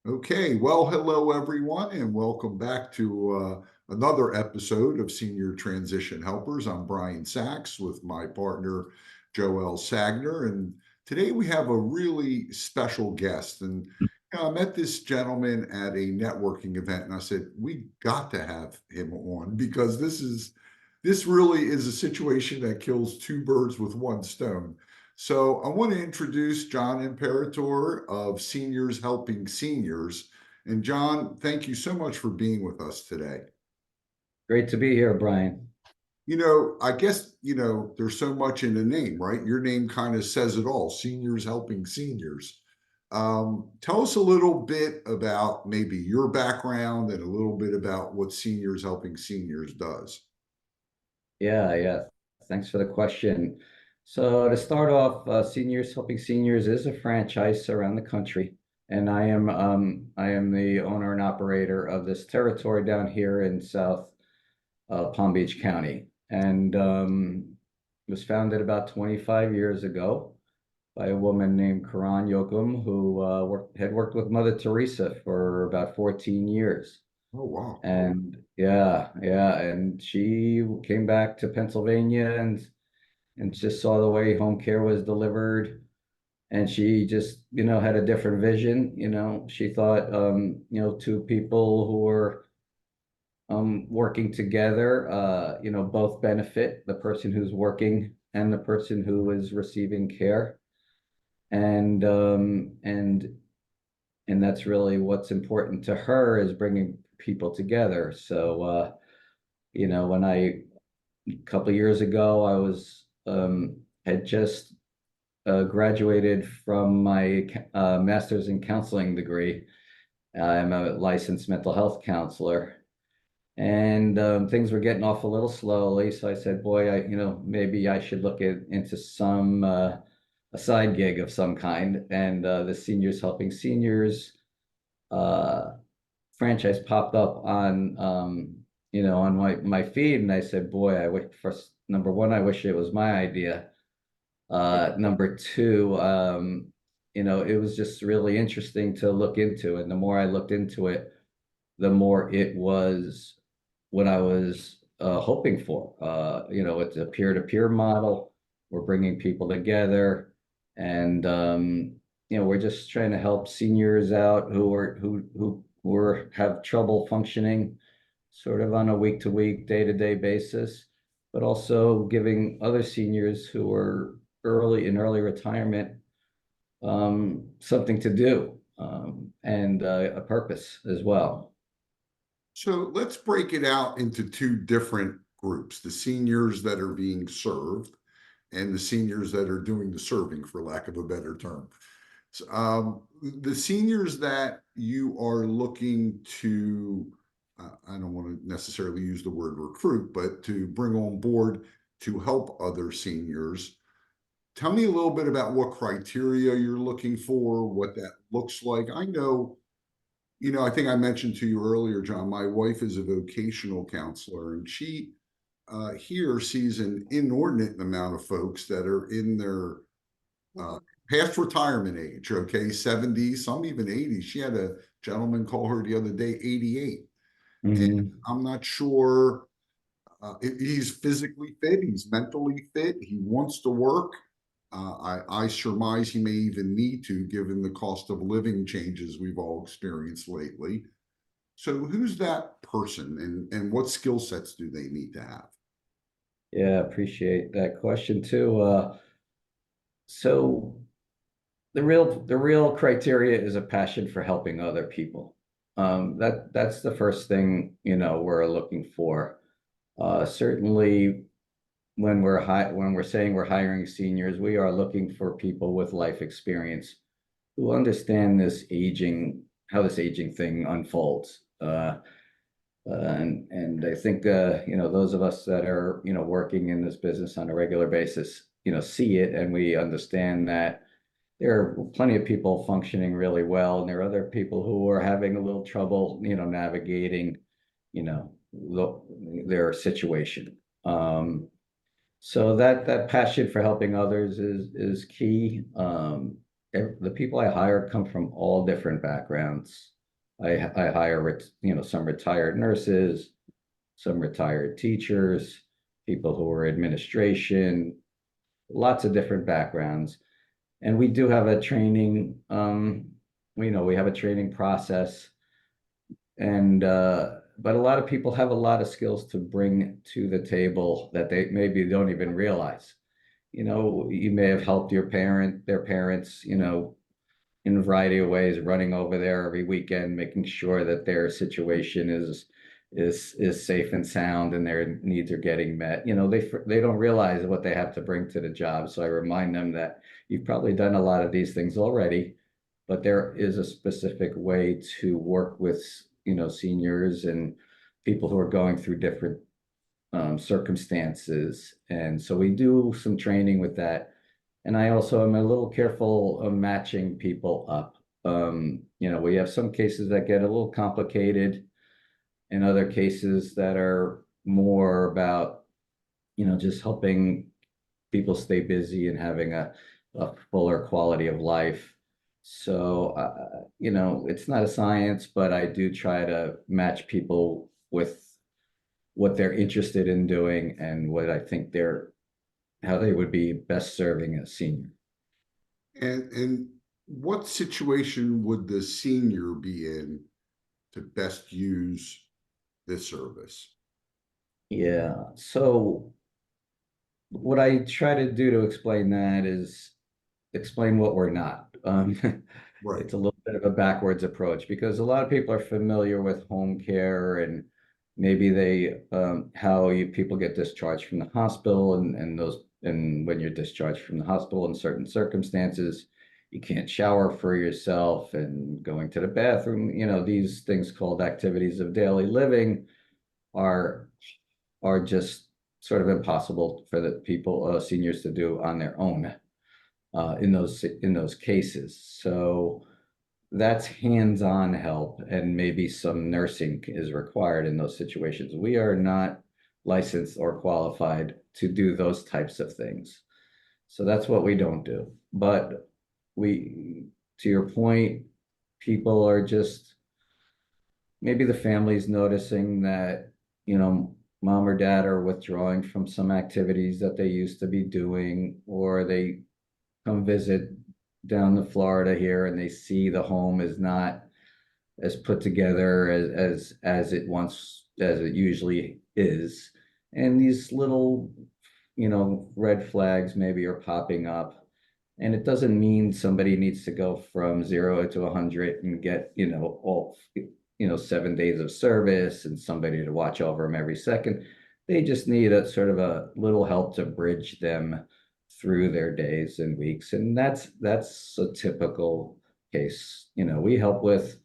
Okay, well, hello everyone, and welcome back to another episode of Senior Transition Helpers. I'm Brian Sachs with my partner Joel Sagner, and today we have a really special guest. And I met this gentleman at a networking event, and I said we got to have him on because this really is a situation that kills two birds with one stone. So I want to introduce John Imperatore of Seniors Helping Seniors. And John, thank you so much for being with us today. Great to be here, Brian. I guess, there's so much in the name, right? Your name kind of says it all, Seniors Helping Seniors. Tell us a little bit about maybe your background and a little bit about what Seniors Helping Seniors does. Yeah. Thanks for the question. So to start off, Seniors Helping Seniors is a franchise around the country, and I am the owner and operator of this territory down here in South Palm Beach County, and was founded about 25 years ago by a woman named Karan Yokum, who had worked with Mother Teresa for about 14 years. Oh, wow. And and she came back to Pennsylvania and just saw the way home care was delivered, and she just had a different vision. She thought two people who were working together, both benefit, the person who's working and the person who is receiving care, and um and and that's really what's important to her, is bringing people together. So when a couple of years ago, I was had just graduated from my master's in counseling degree. I'm a licensed mental health counselor, and things were getting off a little slowly. So I said, "Boy, maybe I should look into some a side gig of some kind." And the Seniors Helping Seniors uh, franchise popped up on my feed, and I said, "Boy, I wish, first, number one, I wish it was my idea. Number two, it was just really interesting to look into, and the more I looked into it, the more it was what I was hoping for. It's a peer-to-peer model. We're bringing people together, and we're just trying to help seniors out who have trouble functioning, sort of on a week-to-week, day-to-day basis, but also giving other seniors who are early retirement something to do, and a purpose as well." So let's break it out into two different groups, the seniors that are being served and the seniors that are doing the serving, for lack of a better term. So, the seniors that you are looking to, I don't want to necessarily use the word recruit, but to bring on board to help other seniors. Tell me a little bit about what criteria you're looking for, what that looks like. I know, I think I mentioned to you earlier, John, my wife is a vocational counselor, and she here sees an inordinate amount of folks that are in their past retirement age, okay, 70, some even 80. She had a gentleman call her the other day, 88. And Mhm. I'm not sure he's physically fit, he's mentally fit, he wants to work. I surmise he may even need to, given the cost of living changes we've all experienced lately. So, who's that person, and what skill sets do they need to have? Yeah, appreciate that question too. So the real criteria is a passion for helping other people. That's the first thing we're looking for. Certainly, when we're saying we're hiring seniors, we are looking for people with life experience who understand how this aging thing unfolds. And I think those of us that are working in this business on a regular basis see it, and we understand that there are plenty of people functioning really well, and there are other people who are having a little trouble navigating you know their situation. So that passion for helping others is key. The people I hire come from all different backgrounds. I hire, some retired nurses, some retired teachers, people who are administration, lots of different backgrounds. And we do have a training, we have a training process, and but a lot of people have a lot of skills to bring to the table that they maybe don't even realize. You may have helped their parents, in a variety of ways, running over there every weekend, making sure that their situation is safe and sound and their needs are getting met. They don't realize what they have to bring to the job. So I remind them that you've probably done a lot of these things already, but there is a specific way to work with, seniors and people who are going through different circumstances. And so we do some training with that. And I also am a little careful of matching people up. We have some cases that get a little complicated, and other cases that are more about, just helping people stay busy and having a fuller quality of life. So, it's not a science, but I do try to match people with what they're interested in doing and what I think how they would be best serving a senior. And what situation would the senior be in to best use this service? Yeah. So what I try to do to explain that is explain what we're not. Right. It's a little bit of a backwards approach because a lot of people are familiar with home care, and maybe people get discharged from the hospital, and when you're discharged from the hospital in certain circumstances, you can't shower for yourself, and going to the bathroom, these things called activities of daily living are just sort of impossible for the seniors to do on their own in those cases. So that's hands-on help, and maybe some nursing is required in those situations. We are not licensed or qualified to do those types of things. So that's what we don't do. But to your point, people are just, maybe the family's noticing that, mom or dad are withdrawing from some activities that they used to be doing, or they come visit down to Florida here and they see the home is not as put together as it usually is. And these little, red flags maybe are popping up. And it doesn't mean somebody needs to go from 0 to 100 and get, all, 7 days of service and somebody to watch over them every second. They just need a sort of a little help to bridge them through their days and weeks. And that's a typical case. We help with,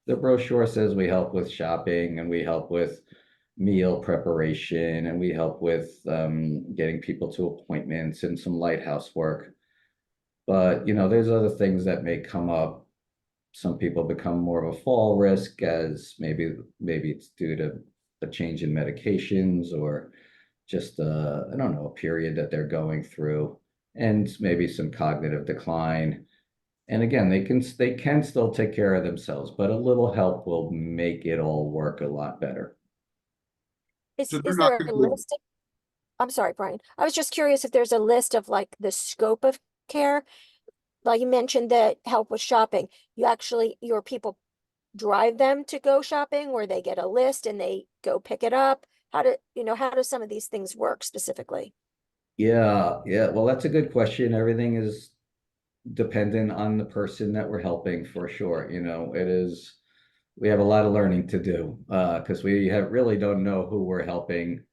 the brochure says we help with shopping, and we help with meal preparation, and we help with getting people to appointments and some lighthouse work. But, there's other things that may come up. Some people become more of a fall risk, as maybe it's due to a change in medications, or just I don't know, a period that they're going through, and maybe some cognitive decline. And again, they can still take care of themselves, but a little help will make it all work a lot better. So they're Is not there going a to, list? I'm sorry, Brian. I was just curious if there's a list of like the scope of care. Like you mentioned that help with shopping. Your people drive them to go shopping, or they get a list and they go pick it up. How do some of these things work specifically? Yeah, yeah. Well, that's a good question. Everything is dependent on the person that we're helping, for sure. We have a lot of learning to do, because really don't know who we're helping.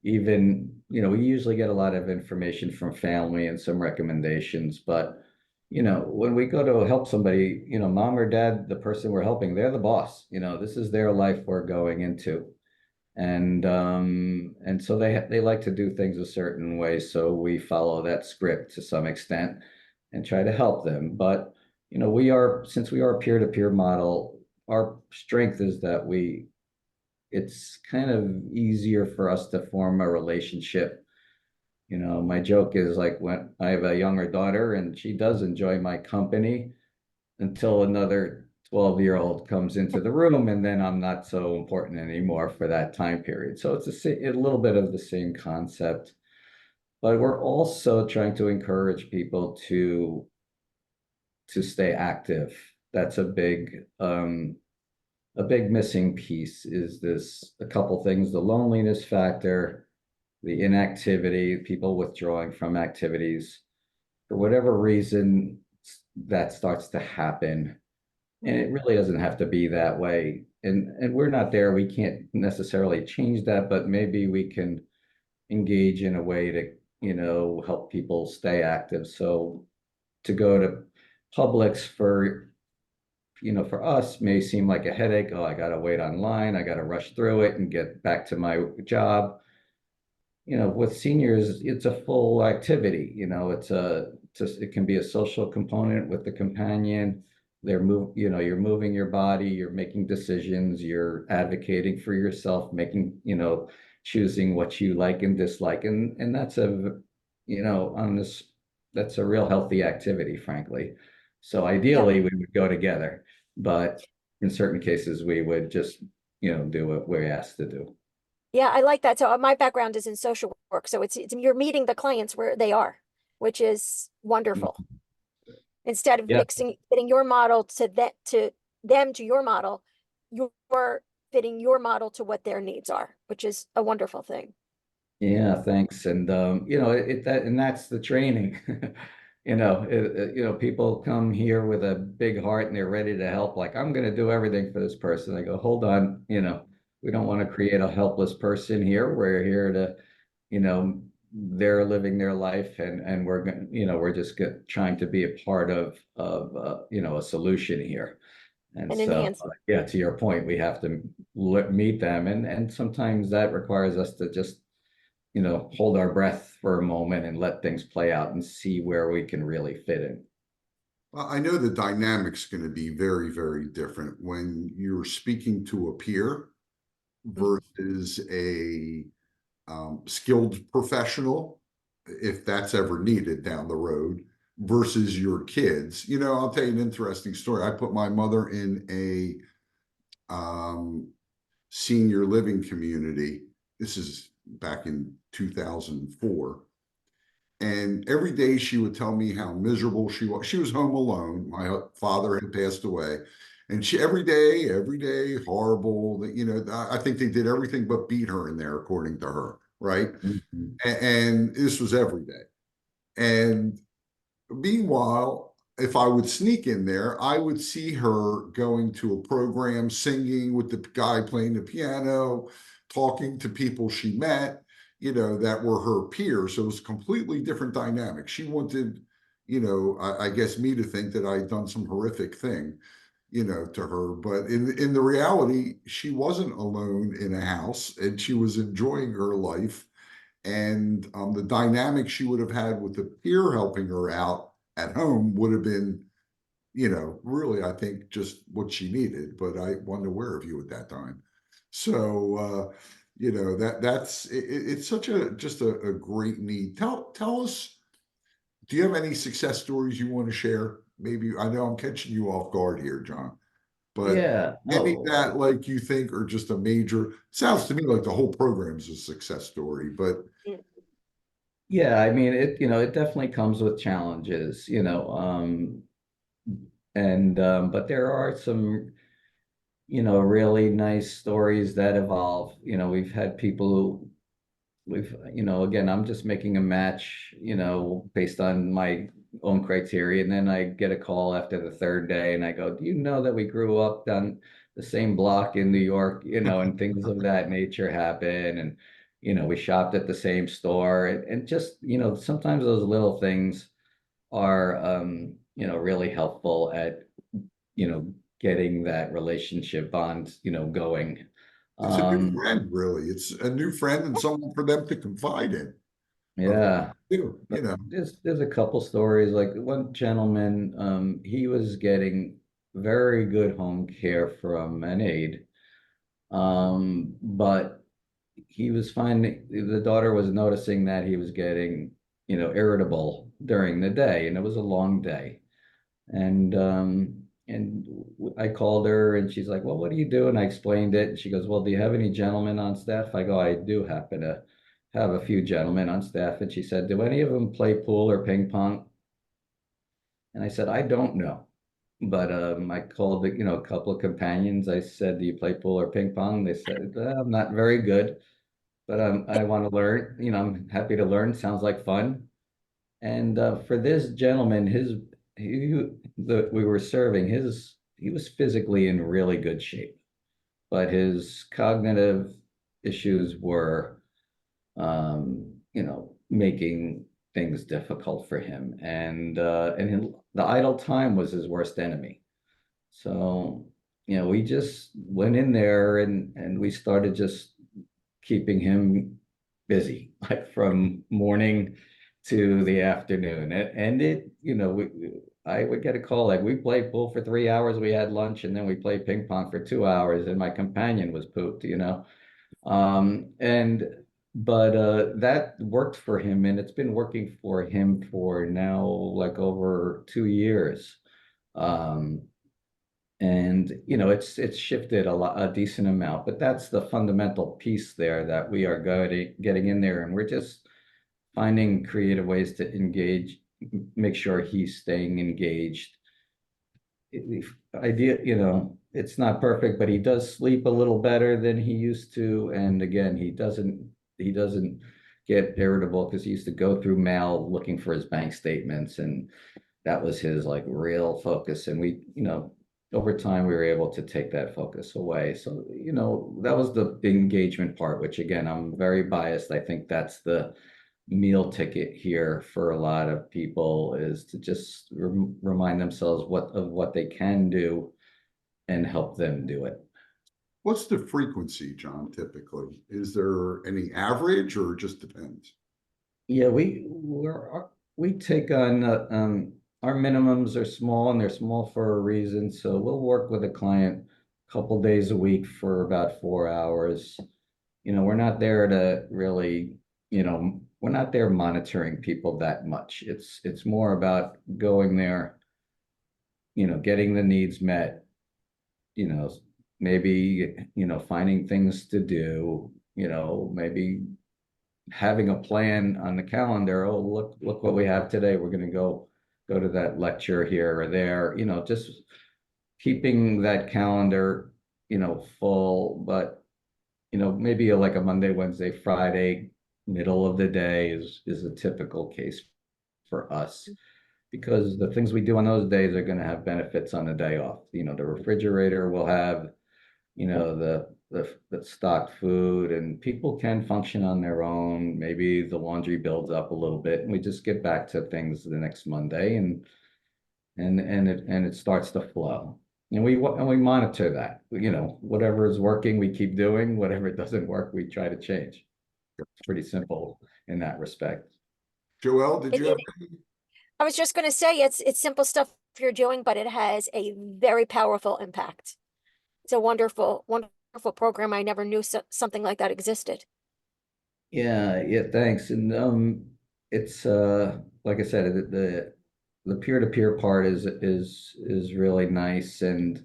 Even, we usually get a lot of information from family and some recommendations, but when we go to help somebody, mom or dad, the person we're helping, they're the boss. This is their life we're going into. And so they like to do things a certain way, so we follow that script to some extent and try to help them. But since we are a peer-to-peer model, our strength is that it's kind of easier for us to form a relationship. My joke is, like, when I have a younger daughter, and she does enjoy my company until another 12-year-old comes into the room, and then I'm not so important anymore for that time period. So it's a little bit of the same concept, but we're also trying to encourage people to stay active. That's a big missing piece is this a couple things, the loneliness factor, the inactivity, people withdrawing from activities. For whatever reason, that starts to happen. And it really doesn't have to be that way. And we're not there. We can't necessarily change that, but maybe we can engage in a way to, help people stay active. So to go to Publix for us may seem like a headache. Oh, I got to wait online. I got to rush through it and get back to my job. With seniors, it's a full activity. It can be a social component with the companion. You're moving your body, you're making decisions, you're advocating for yourself, choosing what you like and dislike. And on this, that's a real healthy activity, frankly. So Yeah. ideally we would go together, but in certain cases we would just, do what we're asked to do. Yeah, I like that. So my background is in social work. So it's you're meeting the clients where they are, which is wonderful. Instead of Yeah. fitting your model to them to your model, you're fitting your model to what their needs are, which is a wonderful thing. Yeah, thanks. And that's the training. People come here with a big heart and they're ready to help. Like, I'm going to do everything for this person. I go, hold on, we don't want to create a helpless person here. We're here to, you know, they're living their life, and we're going, we're just trying to be a part of a solution here. And And so, enhance. yeah, to your point, we have to meet them, and sometimes that requires us to just hold our breath for a moment and let things play out and see where we can really fit in. Well, I know the dynamic's going to be very, very different when you're speaking to a peer versus a skilled professional, if that's ever needed down the road, versus your kids. I'll tell you an interesting story. I put my mother in a senior living community. This is back in 2004. And every day she would tell me how miserable she was. She was home alone. My father had passed away. And she every day, horrible. I think they did everything but beat her in there, according to her, right? Mhm. And this was every day. And meanwhile, if I would sneak in there, I would see her going to a program, singing with the guy playing the piano, talking to people she met, that were her peers. So it was a completely different dynamic. She wanted, I guess me to think that I'd done some horrific thing, to her. But in the reality, she wasn't alone in a house and she was enjoying her life. And the dynamic she would have had with the peer helping her out at home would have been, really, I think, just what she needed. But I wasn't aware of you at that time. So, that's it's such a great need. Tell us, do you have any success stories you want to share? Maybe I know I'm catching you off guard here, John, but Yeah, any no, that like you think are just a major, sounds to me like the whole program is a success story, but Mm. yeah, I mean it definitely comes with challenges, and but there are some, really nice stories that evolve. We've had people who again, I'm just making a match, based on my own criteria. And then I get a call after the third day and I go, do you know that we grew up down the same block in New York, and things of that nature happen. And, we shopped at the same store, and just, sometimes those little things are, really helpful at, getting that relationship bond, going. it's a new Um, friend, really. It's a new friend and someone for them to confide in. Of yeah. you, But there's a couple stories. Like one gentleman, he was getting very good home care from an aide, but he was finding the daughter was noticing that he was getting, irritable during the day, and it was a long day. And I called her and she's like, well, what do you do? And I explained it. And she goes, well, do you have any gentlemen on staff? I go, I do happen to have a few gentlemen on staff. And she said, do any of them play pool or ping pong? And I said, I don't know. But I called, a couple of companions. I said, do you play pool or ping pong? They said, I'm not very good, but I want to learn. I'm happy to learn. Sounds like fun. And for this gentleman, we were serving, he was physically in really good shape, but his cognitive issues were, making things difficult for him, and the idle time was his worst enemy. So, we just went in there and we started just keeping him busy, like from morning to the afternoon. And I would get a call like we played pool for 3 hours, we had lunch, and then we played ping pong for 2 hours, and my companion was pooped. And but that worked for him, and it's been working for him for now like over 2 years. Um, and it's shifted a decent amount, but that's the fundamental piece there that we are getting in there, and we're just finding creative ways to engage, make sure he's staying engaged. Idea, it's not perfect, but he does sleep a little better than he used to. And again, he doesn't get irritable because he used to go through mail looking for his bank statements, and that was his like real focus. And over time we were able to take that focus away. So, that was the engagement part, which again, I'm very biased. I think that's the meal ticket here for a lot of people, is to just remind themselves what they can do and help them do it. What's the frequency, John, typically? Is there any average or it just depends? Yeah, we take on our minimums are small, and they're small for a reason. So we'll work with a client a couple days a week for about 4 hours. We're not there to really, we're not there monitoring people that much. It's more about going there, getting the needs met, you know, maybe, finding things to do, maybe having a plan on the calendar. Oh, look what we have today. We're going to go to that lecture here or there, just keeping that calendar, full. But maybe like a Monday, Wednesday, Friday, middle of the day is a typical case for us, because the things we do on those days are going to have benefits on the day off. The refrigerator will have, the stocked food, and people can function on their own. Maybe the laundry builds up a little bit, and we just get back to things the next Monday, and it starts to flow. And we monitor that. Whatever is working, we keep doing. Whatever doesn't work, we try to change. It's pretty simple in that respect. Joelle, did It, you have it, any? I was just gonna say, it's simple stuff you're doing, but it has a very powerful impact. It's a wonderful, wonderful program. I never knew something like that existed. Yeah, yeah, thanks. And it's like I said, the peer-to-peer part is really nice, and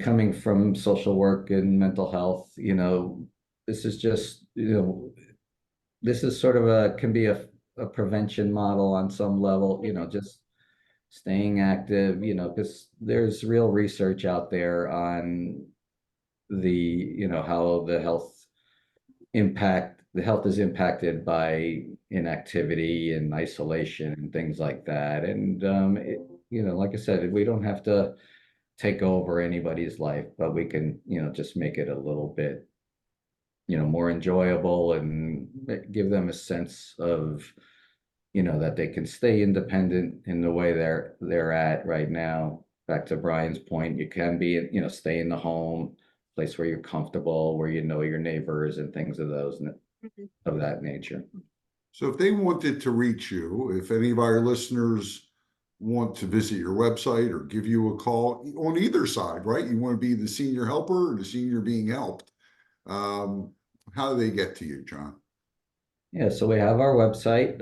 coming from social work and mental health, this is just, this is sort of can be a prevention model on some level, just staying active, because there's real research out there on how the health is impacted by inactivity and isolation and things like that. And like I said, we don't have to take over anybody's life, but we can, just make it a little bit, more enjoyable, and give them a sense of, that they can stay independent in the way they're at right now. Back to Brian's point, you can be, stay in the home, place where you're comfortable, where you know your neighbors and things of that nature. So if they wanted to reach you, if any of our listeners want to visit your website or give you a call on either side, right? You want to be the senior helper or the senior being helped. How do they get to you, John? Yeah, so we have our website,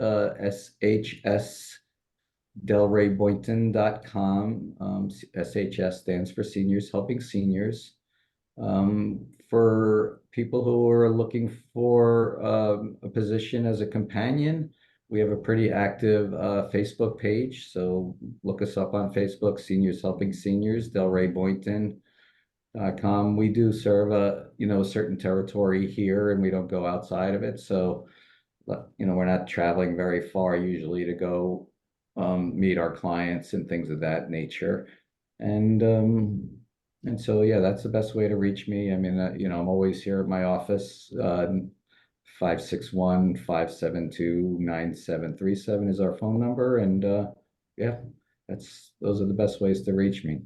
DelrayBoynton.com. SHS stands for Seniors Helping Seniors. For people who are looking for a position as a companion, we have a pretty active Facebook page. So look us up on Facebook, Seniors Helping Seniors, DelrayBoynton.com. We do serve a certain territory here, and we don't go outside of it. So we're not traveling very far usually to go meet our clients and things of that nature. And so, yeah, that's the best way to reach me. I mean, I'm always here at my office. 561-572-9737 is our phone number. And yeah, those are the best ways to reach me.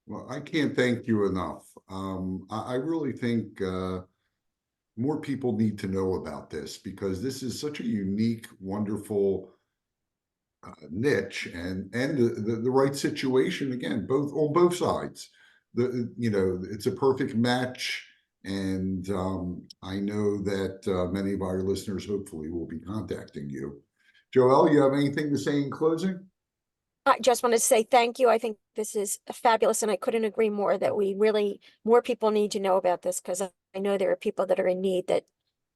Well, I can't thank you enough. I really think more people need to know about this, because this is such a unique, wonderful niche, and the right situation, again, both on both sides. It's a perfect match, and I know that many of our listeners hopefully will be contacting you. Joelle, you have anything to say in closing? I just wanted to say thank you. I think this is fabulous, and I couldn't agree more that more people need to know about this, because I know there are people that are in need that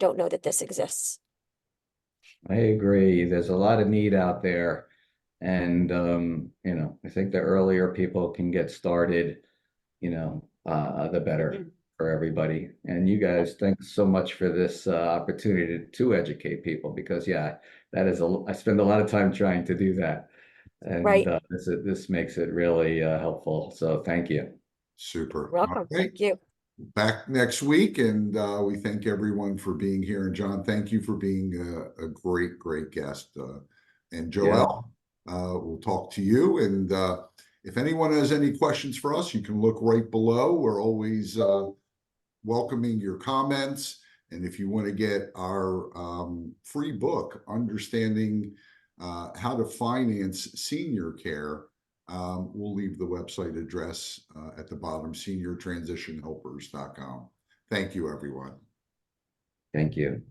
don't know that this exists. I agree. There's a lot of need out there. And, I think the earlier people can get started, the better for everybody. And you guys, thanks so much for this opportunity to educate people, because yeah, I spend a lot of time trying to do that. And Right. this makes it really helpful. So thank you. Super. Welcome. All right. Thank you. Back next week, and we thank everyone for being here. And John, thank you for being a great, great guest. And Joelle, we'll talk to you. And if anyone has any questions for us, you can look right below. We're always welcoming your comments. And if you want to get our free book, Understanding How to Finance Senior Care, we'll leave the website address at the bottom, seniortransitionhelpers.com. Thank you, everyone. Thank you.